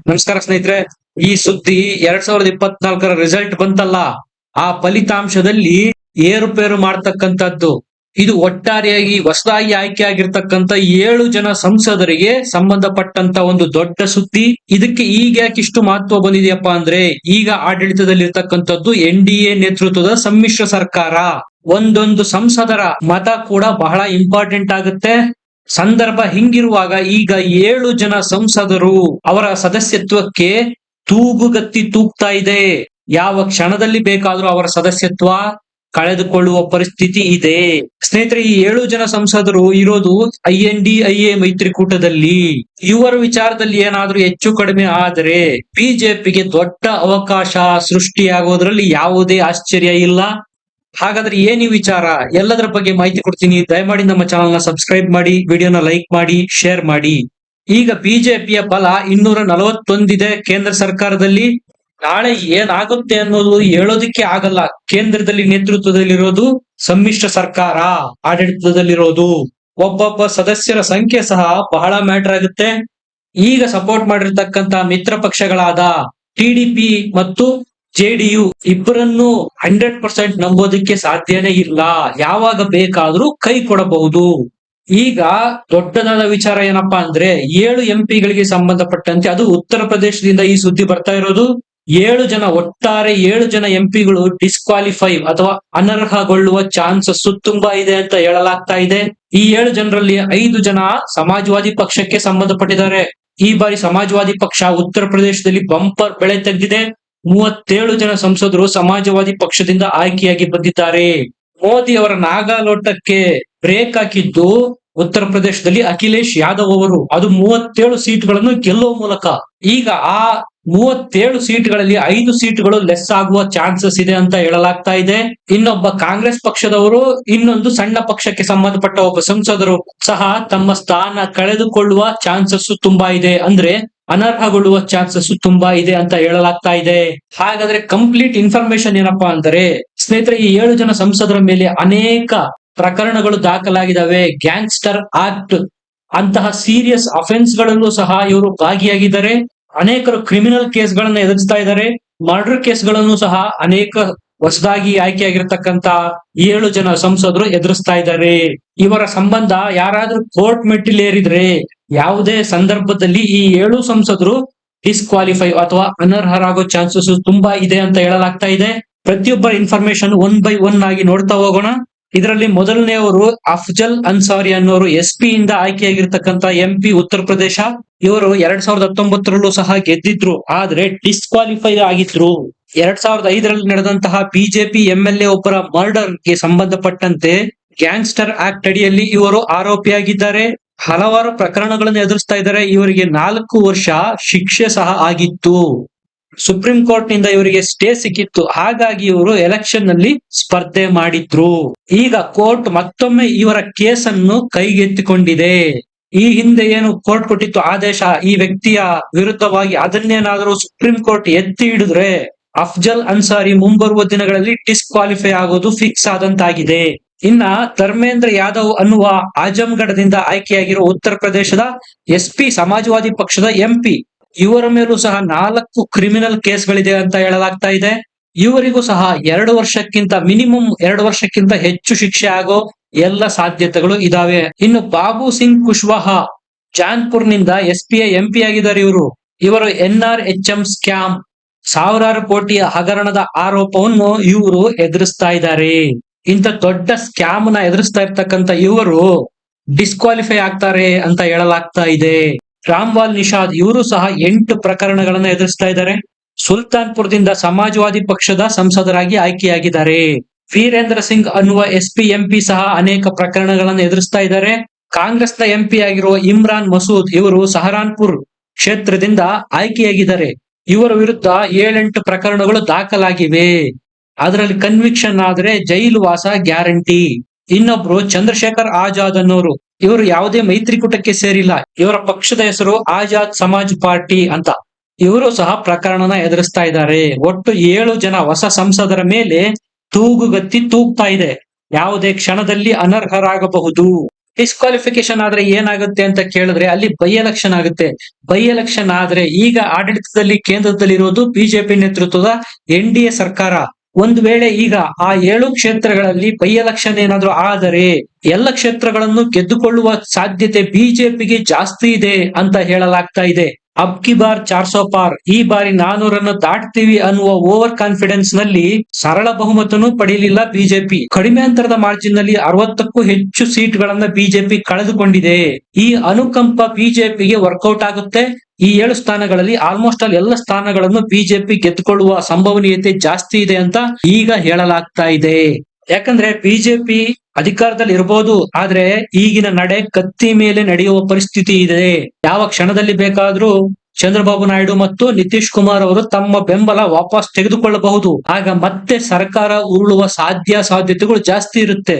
ನಮಸ್ಕಾರ ಸ್ನೇಹಿತರೆ. ಈ ಸುದ್ದಿ 2024 ರಿಸಲ್ಟ್ ಬಂತಲ್ಲ, ಆ ಫಲಿತಾಂಶದಲ್ಲಿ ಏರುಪೇರು ಮಾಡ್ತಕ್ಕಂಥದ್ದು. ಇದು ಒಟ್ಟಾರೆಯಾಗಿ ಹೊಸದಾಗಿ ಆಯ್ಕೆ ಆಗಿರ್ತಕ್ಕಂಥ 7 ಜನ ಸಂಸದರಿಗೆ ಸಂಬಂಧಪಟ್ಟಂತ ಒಂದು ದೊಡ್ಡ ಸುದ್ದಿ. ಇದಕ್ಕೆ ಈಗ ಯಾಕಿಷ್ಟು ಮಹತ್ವ ಬಂದಿದೆಯಪ್ಪ ಅಂದ್ರೆ, ಈಗ ಆಡಳಿತದಲ್ಲಿರ್ತಕ್ಕಂಥದ್ದು NDA ನೇತೃತ್ವದ ಸಮ್ಮಿಶ್ರ ಸರ್ಕಾರ. ಒಂದೊಂದು ಸಂಸದರ ಮತ ಕೂಡ ಬಹಳ ಇಂಪಾರ್ಟೆಂಟ್ ಆಗುತ್ತೆ. ಸಂದರ್ಭ ಹಿಂಗಿರುವಾಗ ಈಗ 7 ಜನ ಸಂಸದರು ಅವರ ಸದಸ್ಯತ್ವಕ್ಕೆ ತೂಗುಗತ್ತಿ ತೂಗ್ತಾ ಇದೆ. ಯಾವ ಕ್ಷಣದಲ್ಲಿ ಬೇಕಾದ್ರೂ ಅವರ ಸದಸ್ಯತ್ವ ಕಳೆದುಕೊಳ್ಳುವ ಪರಿಸ್ಥಿತಿ ಇದೆ. ಸ್ನೇಹಿತರೆ, ಈ 7 ಜನ ಸಂಸದರು ಇರೋದು INDIA ಮೈತ್ರಿಕೂಟದಲ್ಲಿ. ಇವರ ವಿಚಾರದಲ್ಲಿ ಏನಾದ್ರೂ ಹೆಚ್ಚು ಕಡಿಮೆ ಆದರೆ ಬಿಜೆಪಿಗೆ ದೊಡ್ಡ ಅವಕಾಶ ಸೃಷ್ಟಿಯಾಗೋದ್ರಲ್ಲಿ ಯಾವುದೇ ಆಶ್ಚರ್ಯ ಇಲ್ಲ. ಹಾಗಾದ್ರೆ ಏನ್ ಈ ವಿಚಾರ, ಎಲ್ಲದರ ಬಗ್ಗೆ ಮಾಹಿತಿ ಕೊಡ್ತೀನಿ. ದಯಮಾಡಿ ನಮ್ಮ ಚಾನಲ್ ನ ಸಬ್ಸ್ಕ್ರೈಬ್ ಮಾಡಿ, ವಿಡಿಯೋನ ಲೈಕ್ ಮಾಡಿ, ಶೇರ್ ಮಾಡಿ. ಈಗ ಬಿಜೆಪಿಯ ಬಲ 241 ಇದೆ ಕೇಂದ್ರ ಸರ್ಕಾರದಲ್ಲಿ. ನಾಳೆ ಏನಾಗುತ್ತೆ ಅನ್ನೋದು ಹೇಳೋದಿಕ್ಕೆ ಆಗಲ್ಲ. ಕೇಂದ್ರದಲ್ಲಿ ನೇತೃತ್ವದಲ್ಲಿರೋದು ಸಮ್ಮಿಶ್ರ ಸರ್ಕಾರ, ಆಡಳಿತದಲ್ಲಿರೋದು. ಒಬ್ಬೊಬ್ಬ ಸದಸ್ಯರ ಸಂಖ್ಯೆ ಸಹ ಬಹಳ ಮ್ಯಾಟರ್ ಆಗುತ್ತೆ. ಈಗ ಸಪೋರ್ಟ್ ಮಾಡಿರ್ತಕ್ಕಂತ ಮಿತ್ರ ಪಕ್ಷಗಳಾದ TDP ಮತ್ತು JDU ಇಬ್ಬರನ್ನು 100% ನಂಬೋದಕ್ಕೆ ಸಾಧ್ಯನೇ ಇಲ್ಲ. ಯಾವಾಗ ಬೇಕಾದ್ರೂ ಕೈ ಕೊಡಬಹುದು. ಈಗ ದೊಡ್ಡದಾದ ವಿಚಾರ ಏನಪ್ಪಾ ಅಂದ್ರೆ, 7 MP ಸಂಬಂಧಪಟ್ಟಂತೆ, ಅದು ಉತ್ತರ ಪ್ರದೇಶದಿಂದ ಈ ಸುದ್ದಿ ಬರ್ತಾ ಇರೋದು. 7 ಜನ, ಒಟ್ಟಾರೆ 7 ಜನ MP ಡಿಸ್ಕ್ವಾಲಿಫೈ ಅಥವಾ ಅನರ್ಹಗೊಳ್ಳುವ ಚಾನ್ಸಸ್ ತುಂಬಾ ಇದೆ ಅಂತ ಹೇಳಲಾಗ್ತಾ ಇದೆ. ಈ 7 ಜನರಲ್ಲಿ 5 ಜನ ಸಮಾಜವಾದಿ ಪಕ್ಷಕ್ಕೆ ಸಂಬಂಧಪಟ್ಟಿದ್ದಾರೆ. ಈ ಬಾರಿ ಸಮಾಜವಾದಿ ಪಕ್ಷ ಉತ್ತರ ಪ್ರದೇಶದಲ್ಲಿ ಬಂಪರ್ ಬೆಳೆ ತೆಗೆದಿದೆ. 37 ಜನ ಸಂಸದರು ಸಮಾಜವಾದಿ ಪಕ್ಷದಿಂದ ಆಯ್ಕೆಯಾಗಿ ಬಂದಿದ್ದಾರೆ. ಮೋದಿ ಅವರ ನಾಗಾಲೋಟಕ್ಕೆ ಬ್ರೇಕ್ ಹಾಕಿದ್ದು ಉತ್ತರ ಪ್ರದೇಶದಲ್ಲಿ ಅಖಿಲೇಶ್ ಯಾದವ್ ಅವರು. ಅದು 37 ಸೀಟ್ಗಳನ್ನು ಗೆಲ್ಲುವ ಮೂಲಕ. ಈಗ ಆ 37 ಸೀಟ್ಗಳಲ್ಲಿ 5 ಸೀಟ್ಗಳು ಲೆಸ್ ಆಗುವ ಚಾನ್ಸಸ್ ಇದೆ ಅಂತ ಹೇಳಲಾಗ್ತಾ ಇದೆ. ಇನ್ನೊಬ್ಬ ಕಾಂಗ್ರೆಸ್ ಪಕ್ಷದವರು, ಇನ್ನೊಂದು ಸಣ್ಣ ಪಕ್ಷಕ್ಕೆ ಸಂಬಂಧಪಟ್ಟ ಒಬ್ಬ ಸಂಸದರು ಸಹ ತಮ್ಮ ಸ್ಥಾನ ಕಳೆದುಕೊಳ್ಳುವ ಚಾನ್ಸಸ್ ತುಂಬಾ ಇದೆ. ಅಂದ್ರೆ ಅನರ್ಹಗೊಳ್ಳುವ ಚಾನ್ಸಸ್ ತುಂಬಾ ಇದೆ ಅಂತ ಹೇಳಲಾಗ್ತಾ ಇದೆ. ಹಾಗಾದ್ರೆ ಕಂಪ್ಲೀಟ್ ಇನ್ಫಾರ್ಮೇಶನ್ ಏನಪ್ಪಾ ಅಂದ್ರೆ, ಸ್ನೇಹಿತರೆ, ಈ 7 ಜನ ಸಂಸದರ ಮೇಲೆ ಅನೇಕ ಪ್ರಕರಣಗಳು ದಾಖಲಾಗಿದ್ದಾವೆ. ಗ್ಯಾಂಗ್ಸ್ಟರ್ ಆಕ್ಟ್ ಅಂತಹ ಸೀರಿಯಸ್ ಅಫೆನ್ಸ್ ಗಳಲ್ಲೂ ಸಹ ಇವರು ಭಾಗಿಯಾಗಿದ್ದಾರೆ. ಅನೇಕರು ಕ್ರಿಮಿನಲ್ ಕೇಸ್ ಗಳನ್ನ ಎದುರಿಸ್ತಾ ಇದ್ದಾರೆ. ಮರ್ಡರ್ ಕೇಸ್ ಗಳನ್ನು ಸಹ ಅನೇಕ ಹೊಸದಾಗಿ ಆಯ್ಕೆಯಾಗಿರ್ತಕ್ಕಂತ 7 ಜನ ಸಂಸದರು ಎದುರಿಸ್ತಾ ಇದ್ದಾರೆ. ಇವರ ಸಂಬಂಧ ಯಾರಾದ್ರೂ ಕೋರ್ಟ್ ಮೆಟ್ಟಿಲೇರಿದ್ರೆ ಯಾವುದೇ ಸಂದರ್ಭದಲ್ಲಿ ಈ 7 ಸಂಸದರು ಡಿಸ್ಕ್ವಾಲಿಫೈ ಅಥವಾ ಅನರ್ಹರಾಗೋ ಚಾನ್ಸಸ್ ತುಂಬಾ ಇದೆ ಅಂತ ಹೇಳಲಾಗ್ತಾ ಇದೆ. ಪ್ರತಿಯೊಬ್ಬರ ಇನ್ಫಾರ್ಮೇಶನ್ 1 by 1 ಆಗಿ ನೋಡ್ತಾ ಹೋಗೋಣ. ಇದರಲ್ಲಿ ಮೊದಲನೆಯವರು ಅಫ್ಜಲ್ ಅನ್ಸಾರಿ ಅನ್ನೋರು SP ಇಂದ ಆಯ್ಕೆಯಾಗಿರ್ತಕ್ಕಂತ MP ಉತ್ತರ ಪ್ರದೇಶ. ಇವರು 2019ರಲ್ಲೂ ಸಹ ಗೆದ್ದಿದ್ರು, ಆದ್ರೆ ಡಿಸ್ಕ್ವಾಲಿಫೈ ಆಗಿದ್ರು. 2005ರಲ್ಲಿ ನಡೆದಂತಹ ಬಿಜೆಪಿ MLA ಒಬ್ಬರ ಮರ್ಡರ್ ಗೆ ಸಂಬಂಧಪಟ್ಟಂತೆ ಗ್ಯಾಂಗ್ಸ್ಟರ್ ಆಕ್ಟ್ ಅಡಿಯಲ್ಲಿ ಇವರು ಆರೋಪಿಯಾಗಿದ್ದಾರೆ. ಹಲವಾರು ಪ್ರಕರಣಗಳನ್ನು ಎದುರಿಸ್ತಾ ಇದ್ದಾರೆ. ಇವರಿಗೆ 4 ವರ್ಷ ಶಿಕ್ಷೆ ಸಹ ಆಗಿತ್ತು. ಸುಪ್ರೀಂ ಕೋರ್ಟ್ ನಿಂದ ಇವರಿಗೆ ಸ್ಟೇ ಸಿಕ್ಕಿತ್ತು. ಹಾಗಾಗಿ ಇವರು ಎಲೆಕ್ಷನ್ ನಲ್ಲಿ ಸ್ಪರ್ಧೆ ಮಾಡಿದ್ರು. ಈಗ ಕೋರ್ಟ್ ಮತ್ತೊಮ್ಮೆ ಇವರ ಕೇಸನ್ನು ಕೈಗೆತ್ತಿಕೊಂಡಿದೆ. ಈ ಹಿಂದೆ ಏನು ಕೋರ್ಟ್ ಕೊಟ್ಟಿತ್ತು ಆದೇಶ ಈ ವ್ಯಕ್ತಿಯ ವಿರುದ್ಧವಾಗಿ, ಅದನ್ನೇನಾದರೂ ಸುಪ್ರೀಂ ಕೋರ್ಟ್ ಎತ್ತಿ ಹಿಡಿದ್ರೆ ಅಫ್ಜಲ್ ಅನ್ಸಾರಿ ಮುಂಬರುವ ದಿನಗಳಲ್ಲಿ ಡಿಸ್ಕ್ವಾಲಿಫೈ ಆಗೋದು ಫಿಕ್ಸ್ ಆದಂತಾಗಿದೆ. ಇನ್ನ ಧರ್ಮೇಂದ್ರ ಯಾದವ್ ಅನ್ನುವ ಆಜಂಗಢದಿಂದ ಆಯ್ಕೆಯಾಗಿರುವ ಉತ್ತರ ಪ್ರದೇಶದ SP ಸಮಾಜವಾದಿ ಪಕ್ಷದ MP, ಇವರ ಮೇಲೂ ಸಹ 4 ಕ್ರಿಮಿನಲ್ ಕೇಸ್ಗಳಿದೆ ಅಂತ ಹೇಳಲಾಗ್ತಾ ಇದೆ. ಇವರಿಗೂ ಸಹ 2 ವರ್ಷಕ್ಕಿಂತ ಮಿನಿಮಮ್ 2 ವರ್ಷಕ್ಕಿಂತ ಹೆಚ್ಚು ಶಿಕ್ಷೆ ಆಗೋ ಎಲ್ಲ ಸಾಧ್ಯತೆಗಳು ಇದಾವೆ. ಇನ್ನು ಬಾಬು ಸಿಂಗ್ ಕುಶ್ವಾಹಾ ಜಾನ್ಪುರ್ ನಿಂದ SPI MP ಆಗಿದ್ದಾರೆ. ಇವರು NRHM ಸ್ಕ್ಯಾಮ್, ಸಾವಿರಾರು ಕೋಟಿ ಹಗರಣದ ಆರೋಪವನ್ನು ಇವರು ಎದುರಿಸ್ತಾ ಇದ್ದಾರೆ. ಇಂಥ ದೊಡ್ಡ ಸ್ಕ್ಯಾಮ್ ನ ಎದುರಿಸ್ತಾ ಇರ್ತಕ್ಕಂತ ಇವರು ಡಿಸ್ಕ್ವಾಲಿಫೈ ಆಗ್ತಾರೆ ಅಂತ ಹೇಳಲಾಗ್ತಾ ಇದೆ. ರಾಮ್ವಾಲ್ ನಿಷಾದ್ ಇವರು ಸಹ 8 ಪ್ರಕರಣಗಳನ್ನ ಎದುರಿಸ್ತಾ ಇದ್ದಾರೆ. ಸುಲ್ತಾನ್ಪುರದಿಂದ ಸಮಾಜವಾದಿ ಪಕ್ಷದ ಸಂಸದರಾಗಿ ಆಯ್ಕೆಯಾಗಿದ್ದಾರೆ. ವೀರೇಂದ್ರ ಸಿಂಗ್ ಅನ್ನುವ SP MP ಸಹ ಅನೇಕ ಪ್ರಕರಣಗಳನ್ನು ಎದುರಿಸ್ತಾ ಇದ್ದಾರೆ. ಕಾಂಗ್ರೆಸ್ನ MP ಆಗಿರುವ ಇಮ್ರಾನ್ ಮಸೂದ್ ಇವರು ಸಹರಾನ್ಪುರ್ ಕ್ಷೇತ್ರದಿಂದ ಆಯ್ಕೆಯಾಗಿದ್ದಾರೆ. ಇವರ ವಿರುದ್ಧ 7-8 ಪ್ರಕರಣಗಳು ದಾಖಲಾಗಿವೆ. ಅದರಲ್ಲಿ ಕನ್ವಿಕ್ಷನ್ ಆದ್ರೆ ಜೈಲು ವಾಸ ಗ್ಯಾರಂಟಿ. ಇನ್ನೊಬ್ರು ಚಂದ್ರಶೇಖರ್ ಆಜಾದ್ ಅನ್ನೋರು, ಇವರು ಯಾವುದೇ ಮೈತ್ರಿಕೂಟಕ್ಕೆ ಸೇರಿಲ್ಲ. ಇವರ ಪಕ್ಷದ ಹೆಸರು ಆಜಾದ್ ಸಮಾಜ್ ಪಾರ್ಟಿ ಅಂತ. ಇವರು ಸಹ ಪ್ರಕರಣನ ಎದುರಿಸ್ತಾ ಇದ್ದಾರೆ. ಒಟ್ಟು 7 ಜನ ಹೊಸ ಸಂಸದರ ಮೇಲೆ ತೂಗುಗತ್ತಿ ತೂಗ್ತಾ ಇದೆ. ಯಾವುದೇ ಕ್ಷಣದಲ್ಲಿ ಅನರ್ಹರಾಗಬಹುದು. ಡಿಸ್ಕ್ವಾಲಿಫಿಕೇಶನ್ ಆದ್ರೆ ಏನಾಗುತ್ತೆ ಅಂತ ಕೇಳಿದ್ರೆ ಅಲ್ಲಿ ಬೈ ಎಲೆಕ್ಷನ್ ಆಗುತ್ತೆ. ಬೈ ಎಲೆಕ್ಷನ್ ಆದ್ರೆ ಈಗ ಆಡಳಿತದಲ್ಲಿ ಕೇಂದ್ರದಲ್ಲಿ ಇರೋದು ಬಿಜೆಪಿ ನೇತೃತ್ವದ NDA ಸರ್ಕಾರ. ಒಂದು ವೇಳೆ ಈಗ ಆ 7 ಕ್ಷೇತ್ರಗಳಲ್ಲಿ ಬೈ ಎಲೆಕ್ಷನ್ ಏನಾದ್ರೂ ಆದರೆ ಎಲ್ಲ ಕ್ಷೇತ್ರಗಳನ್ನು ಗೆದ್ದುಕೊಳ್ಳುವ ಸಾಧ್ಯತೆ ಬಿಜೆಪಿಗೆ ಜಾಸ್ತಿ ಇದೆ ಅಂತ ಹೇಳಲಾಗ್ತಾ ಇದೆ. ಅಬ್ ಕಿ ಬಾರ್ 400 ಪಾರ್, ಈ ಬಾರಿ 400 ದಾಟ್ತೀವಿ ಅನ್ನುವ ಓವರ್ ಕಾನ್ಫಿಡೆನ್ಸ್ ನಲ್ಲಿ ಸರಳ ಬಹುಮತನೂ ಪಡೆಯಲಿಲ್ಲ ಬಿಜೆಪಿ. ಕಡಿಮೆ ಅಂತರದ ಮಾರ್ಜಿನ್ ನಲ್ಲಿ 60ಕ್ಕೂ ಹೆಚ್ಚು ಸೀಟ್ಗಳನ್ನ ಬಿಜೆಪಿ ಕಳೆದುಕೊಂಡಿದೆ. ಈ ಅನುಕಂಪ ಬಿಜೆಪಿಗೆ ವರ್ಕೌಟ್ ಆಗುತ್ತೆ. ಈ 7 ಸ್ಥಾನಗಳಲ್ಲಿ ಆಲ್ಮೋಸ್ಟ್ ಆಲ್ ಎಲ್ಲ ಸ್ಥಾನಗಳನ್ನು ಬಿಜೆಪಿ ಗೆದ್ದುಕೊಳ್ಳುವ ಸಂಭವನೀಯತೆ ಜಾಸ್ತಿ ಇದೆ ಅಂತ ಈಗ ಹೇಳಲಾಗ್ತಾ ಇದೆ. ಯಾಕಂದ್ರೆ ಬಿಜೆಪಿ ಅಧಿಕಾರದಲ್ಲಿ ಇರಬಹುದು, ಆದ್ರೆ ಈಗಿನ ನಡೆ ಕತ್ತಿ ಮೇಲೆ ನಡೆಯುವ ಪರಿಸ್ಥಿತಿ ಇದೆ. ಯಾವ ಕ್ಷಣದಲ್ಲಿ ಬೇಕಾದ್ರೂ ಚಂದ್ರಬಾಬು ನಾಯ್ಡು ಮತ್ತು ನಿತೀಶ್ ಕುಮಾರ್ ಅವರು ತಮ್ಮ ಬೆಂಬಲ ವಾಪಸ್ ತೆಗೆದುಕೊಳ್ಳಬಹುದು. ಆಗ ಮತ್ತೆ ಸರ್ಕಾರ ಉರುಳುವ ಸಾಧ್ಯತೆಗಳು ಜಾಸ್ತಿ ಇರುತ್ತೆ.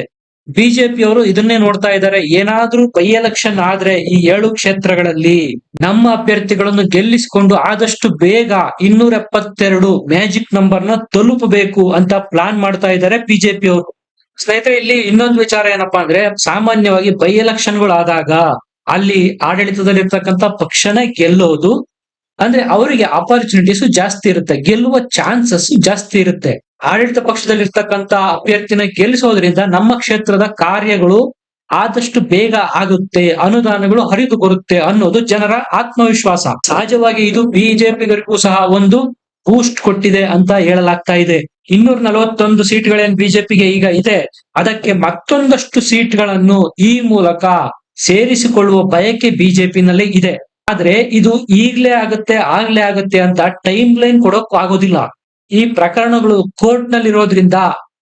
ಬಿಜೆಪಿಯವರು ಇದನ್ನೇ ನೋಡ್ತಾ ಇದ್ದಾರೆ. ಏನಾದ್ರೂ ಬೈ ಎಲೆಕ್ಷನ್ ಆದ್ರೆ ಈ 7 ಕ್ಷೇತ್ರಗಳಲ್ಲಿ ನಮ್ಮ ಅಭ್ಯರ್ಥಿಗಳನ್ನು ಗೆಲ್ಲಿಸಿಕೊಂಡು ಆದಷ್ಟು ಬೇಗ 272 ಮ್ಯಾಜಿಕ್ ನಂಬರ್ ನ ತಲುಪಬೇಕು ಅಂತ ಪ್ಲಾನ್ ಮಾಡ್ತಾ ಇದ್ದಾರೆ ಬಿಜೆಪಿಯವರು. ಸ್ನೇಹಿತರೆ, ಇಲ್ಲಿ ಇನ್ನೊಂದು ವಿಚಾರ ಏನಪ್ಪಾ ಅಂದ್ರೆ, ಸಾಮಾನ್ಯವಾಗಿ ಬೈ ಎಲೆಕ್ಷನ್ಗಳು ಆದಾಗ ಅಲ್ಲಿ ಆಡಳಿತದಲ್ಲಿರ್ತಕ್ಕಂಥ ಪಕ್ಷನೇ ಗೆಲ್ಲೋದು ಅಂದ್ರೆ ಅವರಿಗೆ ಆಪರ್ಚುನಿಟೀಸ್ ಜಾಸ್ತಿ ಇರುತ್ತೆ, ಗೆಲ್ಲುವ ಚಾನ್ಸಸ್ ಜಾಸ್ತಿ ಇರುತ್ತೆ. ಆಡಳಿತ ಪಕ್ಷದಲ್ಲಿರ್ತಕ್ಕಂಥ ಅಭ್ಯರ್ಥಿನ ಗೆಲ್ಲಿಸೋದ್ರಿಂದ ನಮ್ಮ ಕ್ಷೇತ್ರದ ಕಾರ್ಯಗಳು ಆದಷ್ಟು ಬೇಗ ಆಗುತ್ತೆ, ಅನುದಾನಗಳು ಹರಿದು ಬರುತ್ತೆ ಅನ್ನೋದು ಜನರ ಆತ್ಮವಿಶ್ವಾಸ. ಸಹಜವಾಗಿ ಇದು ಬಿಜೆಪಿಗರಿಗೂ ಸಹ ಒಂದು ಬೂಸ್ಟ್ ಕೊಟ್ಟಿದೆ ಅಂತ ಹೇಳಲಾಗ್ತಾ ಇದೆ. 241 ಸೀಟ್ಗಳೇನು ಬಿಜೆಪಿಗೆ ಈಗ ಇದೆ, ಅದಕ್ಕೆ ಮತ್ತೊಂದಷ್ಟು ಸೀಟ್ಗಳನ್ನು ಈ ಮೂಲಕ ಸೇರಿಸಿಕೊಳ್ಳುವ ಬಯಕೆ ಬಿಜೆಪಿನಲ್ಲಿ ಇದೆ. ಆದ್ರೆ ಇದು ಆಗ್ಲೇ ಆಗುತ್ತೆ ಅಂತ ಟೈಮ್ ಲೈನ್ ಕೊಡೋಕ್ ಆಗೋದಿಲ್ಲ. ಈ ಪ್ರಕರಣಗಳು ಕೋರ್ಟ್ ನಲ್ಲಿ ಇರೋದ್ರಿಂದ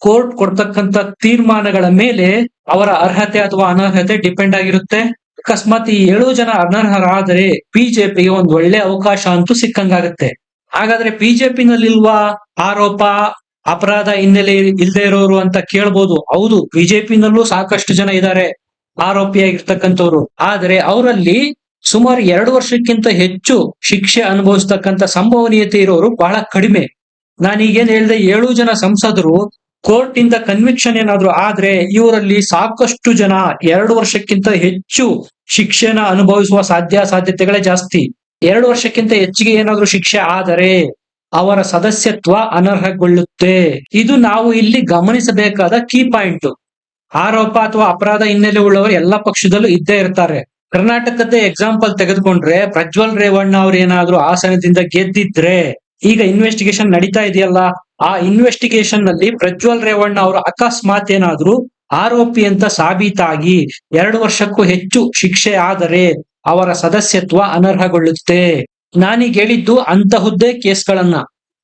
ಕೋರ್ಟ್ ಕೊಡ್ತಕ್ಕಂತ ತೀರ್ಮಾನಗಳ ಮೇಲೆ ಅವರ ಅರ್ಹತೆ ಅಥವಾ ಅನರ್ಹತೆ ಡಿಪೆಂಡ್ ಆಗಿರುತ್ತೆ. ಅಕಸ್ಮಾತ್ ಈ 7 ಜನ ಅನರ್ಹರಾದರೆ ಬಿಜೆಪಿಗೆ ಒಂದು ಒಳ್ಳೆ ಅವಕಾಶ ಅಂತೂ ಸಿಕ್ಕಂಗಾಗುತ್ತೆ. ಹಾಗಾದ್ರೆ ಬಿಜೆಪಿನಲ್ಲಿಲ್ವಾ ಆರೋಪ ಅಪರಾಧ ಹಿನ್ನೆಲೆ ಇಲ್ಲದೆ ಇರೋರು ಅಂತ ಕೇಳ್ಬೋದು. ಹೌದು, ಬಿಜೆಪಿನಲ್ಲೂ ಸಾಕಷ್ಟು ಜನ ಇದ್ದಾರೆ ಆರೋಪಿಯಾಗಿರ್ತಕ್ಕಂಥವ್ರು. ಆದ್ರೆ ಅವರಲ್ಲಿ ಸುಮಾರು 2 ವರ್ಷಕ್ಕಿಂತ ಹೆಚ್ಚು ಶಿಕ್ಷೆ ಅನುಭವಿಸ್ತಕ್ಕಂಥ ಸಂಭವನೀಯತೆ ಇರೋರು ಬಹಳ ಕಡಿಮೆ. ನಾನೀಗೇನ್ ಹೇಳ್ದೆ, 7 ಜನ ಸಂಸದರು ಕೋರ್ಟ್ ಇಂದ ಕನ್ವಿಕ್ಷನ್ ಏನಾದ್ರು ಆದ್ರೆ ಇವರಲ್ಲಿ ಸಾಕಷ್ಟು ಜನ 2 ವರ್ಷಕ್ಕಿಂತ ಹೆಚ್ಚು ಶಿಕ್ಷೆನ ಅನುಭವಿಸುವ ಸಾಧ್ಯತೆಗಳೇ ಜಾಸ್ತಿ. 2 ವರ್ಷಕ್ಕಿಂತ ಹೆಚ್ಚಿಗೆ ಏನಾದ್ರೂ ಶಿಕ್ಷೆ ಆದರೆ ಅವರ ಸದಸ್ಯತ್ವ ಅನರ್ಹಗೊಳ್ಳುತ್ತೆ. ಇದು ನಾವು ಇಲ್ಲಿ ಗಮನಿಸಬೇಕಾದ ಕೀ ಪಾಯಿಂಟ್. ಆರೋಪ ಅಥವಾ ಅಪರಾಧ ಹಿನ್ನೆಲೆ ಉಳ್ಳವರು ಎಲ್ಲ ಪಕ್ಷದಲ್ಲೂ ಇದ್ದೇ ಇರ್ತಾರೆ. ಕರ್ನಾಟಕದ ಎಕ್ಸಾಂಪಲ್ ತೆಗೆದುಕೊಂಡ್ರೆ ಪ್ರಜ್ವಲ್ ರೇವಣ್ಣ ಅವ್ರು ಏನಾದ್ರು ಆಸನದಿಂದ ಗೆದ್ದಿದ್ರೆ, ಈಗ ಇನ್ವೆಸ್ಟಿಗೇಷನ್ ನಡೀತಾ ಇದೆಯಲ್ಲ, ಆ ಇನ್ವೆಸ್ಟಿಗೇಷನ್ ನಲ್ಲಿ ಪ್ರಜ್ವಲ್ ರೇವಣ್ಣ ಅವರು ಅಕಸ್ಮಾತ್ ಏನಾದ್ರು ಆರೋಪಿ ಅಂತ ಸಾಬೀತಾಗಿ 2 ವರ್ಷಕ್ಕೂ ಹೆಚ್ಚು ಶಿಕ್ಷೆ ಆದರೆ ಅವರ ಸದಸ್ಯತ್ವ ಅನರ್ಹಗೊಳ್ಳುತ್ತೆ. ನಾನೀಗ ಹೇಳಿದ್ದು ಅಂತಹುದ್ದೇ ಕೇಸ್ಗಳನ್ನ.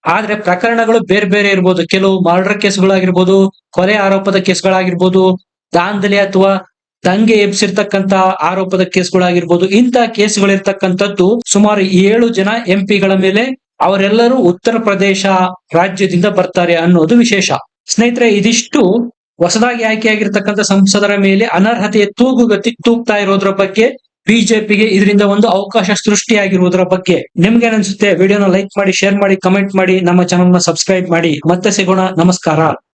ಆದ್ರೆ ಪ್ರಕರಣಗಳು ಬೇರೆ ಬೇರೆ ಇರ್ಬೋದು. ಕೆಲವು ಮರ್ಡರ್ ಕೇಸ್ಗಳಾಗಿರ್ಬೋದು, ಕೊಲೆ ಆರೋಪದ ಕೇಸ್ಗಳಾಗಿರ್ಬೋದು, ದಾಂಧಲೆ ಅಥವಾ ದಂಗೆ ಎಬ್ಸಿರ್ತಕ್ಕಂತ ಆರೋಪದ ಕೇಸ್ಗಳಾಗಿರ್ಬೋದು. ಇಂತಹ ಕೇಸ್ಗಳಿರ್ತಕ್ಕಂಥದ್ದು ಸುಮಾರು 7 ಜನ MP ಗಳ ಮೇಲೆ. ಅವರೆಲ್ಲರೂ ಉತ್ತರ ಪ್ರದೇಶ ರಾಜ್ಯದಿಂದ ಬರ್ತಾರೆ ಅನ್ನೋದು ವಿಶೇಷ. ಸ್ನೇಹಿತರೆ, ಇದಿಷ್ಟು ಹೊಸದಾಗಿ ಆಯ್ಕೆಯಾಗಿರ್ತಕ್ಕಂಥ ಸಂಸದರ ಮೇಲೆ ಅನರ್ಹತೆಯ ತೂಗುಗತಿ ತೂಗ್ತಾ ಇರೋದ್ರ ಬಗ್ಗೆ, ಬಿಜೆಪಿಗೆ ಇದರಿಂದ ಒಂದು ಅವಕಾಶ ಸೃಷ್ಟಿಯಾಗಿರುವುದರ ಬಗ್ಗೆ ನಿಮ್ಗೇನನ್ಸುತ್ತೆ? ವಿಡಿಯೋನ ಲೈಕ್ ಮಾಡಿ, ಶೇರ್ ಮಾಡಿ, ಕಮೆಂಟ್ ಮಾಡಿ, ನಮ್ಮ ಚಾನಲ್ ನ ಸಬ್ಸ್ಕ್ರೈಬ್ ಮಾಡಿ. ಮತ್ತೆ ಸಿಗೋಣ. ನಮಸ್ಕಾರ.